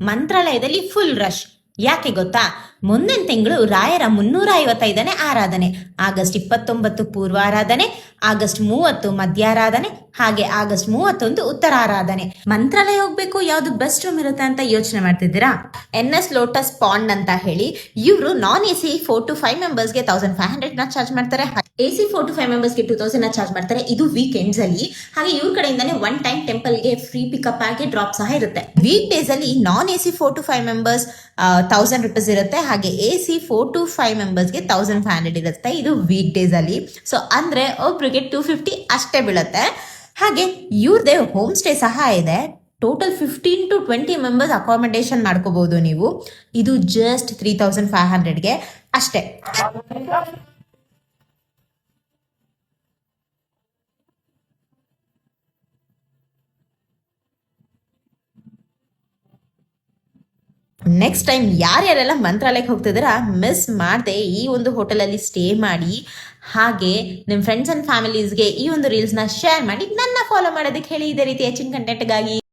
ಮಂತ್ರಾಲಯದಲ್ಲಿ full rush. ಯಾಕೆ ಗೊತ್ತಾ? ಮುಂದಿನ ತಿಂಗಳು ರಾಯರ 355ನೇ ಆರಾಧನೆ. ಆಗಸ್ಟ್ 29 ಪೂರ್ವಾರಾಧನೆ, ಆಗಸ್ಟ್ 30 ಮಧ್ಯಾರಾಧನೆ, ಹಾಗೆ ಆಗಸ್ಟ್ 31 ಉತ್ತರಾರಾಧನೆ. ಮಂತ್ರಾಲಯ ಹೋಗ್ಬೇಕು, ಯಾವ್ದು ಬೆಸ್ಟ್ ರೂಮ್ ಇರುತ್ತೆ ಅಂತ ಯೋಚನೆ ಮಾಡ್ತಿದ್ದೀರಾ? NS ಲೋಟಸ್ ಪಾಂಡ್ ಅಂತ ಹೇಳಿ, ಇವರು ನಾನ್ AC 4 to 5 ಮೆಂಬರ್ಸ್ಗೆ 1500 ನ ಚಾರ್ಜ್ ಮಾಡ್ತಾರೆ. AC 4 to 5 ಮೆಂಬರ್ಸ್ಗೆ 2000 ನ ಚಾರ್ಜ್ ಮಾಡ್ತಾರೆ. ಇದು ವೀಕೆಂಡ್ಸ್ ಅಲ್ಲಿ. ಹಾಗೆ ಇವ್ರ ಕಡೆಯಿಂದಾನೆ ಒನ್ ಟೈಮ್ ಟೆಂಪಲ್ಗೆ ಫ್ರೀ ಪಿಕಪ್ ಆಗಿ ಡ್ರಾಪ್ ಸಹ ಇರುತ್ತೆ. ವೀಕ್ ಡೇಸ್ ಅಲ್ಲಿ ನಾನ್ AC 4 to 5 ಮೆಂಬರ್ಸ್ 1000 ರೂಪೀಸ್ ಇರುತ್ತೆ. ಹಾಗೆ AC 4 to 5 ಮೆಂಬರ್ಸ್ಗೆ 1500 ಇರುತ್ತೆ. ಇದು ವೀಕ್ ಡೇಸ್ ಅಲ್ಲಿ. ಸೊ ಅಂದ್ರೆ ಒಬ್ರಿಗೆ 250 ಅಷ್ಟೇ ಬೀಳುತ್ತೆ. ಹಾಗೆ ಇವ್ರದೇ ಹೋಮ್ ಸ್ಟೇ ಸಹ ಇದೆ. ಟೋಟಲ್ 15 to 20 ಮೆಂಬರ್ಸ್ ಅಕಾಮಿಡೇಷನ್ ಮಾಡ್ಕೋಬಹುದು ನೀವು. ಇದು ಜಸ್ಟ್ 3500ಗೆ ಅಷ್ಟೇ. ನೆಕ್ಸ್ಟ್ ಟೈಮ್ ಯಾರ್ಯಾರೆಲ್ಲ ಮಂತ್ರಾಲಯಕ್ಕೆ ಹೋಗ್ತಿದ್ದೀರಾ, ಮಿಸ್ ಮಾಡದೆ ಈ ಒಂದು ಹೋಟೆಲಲ್ಲಿ ಸ್ಟೇ ಮಾಡಿ. ಹಾಗೆ ನಿಮ್ಮ ಫ್ರೆಂಡ್ಸ್ ಅಂಡ್ ಫ್ಯಾಮಿಲೀಸ್ಗೆ ಈ ಒಂದು ರೀಲ್ಸ್ನ ಶೇರ್ ಮಾಡಿ. ನನ್ನ ಫಾಲೋ ಮಾಡೋದಕ್ಕೆ ಹೇಳಿ ಇದೇ ರೀತಿ ಹೆಚ್ಚಿನ ಕಂಟೆಂಟ್ಗಾಗಿ.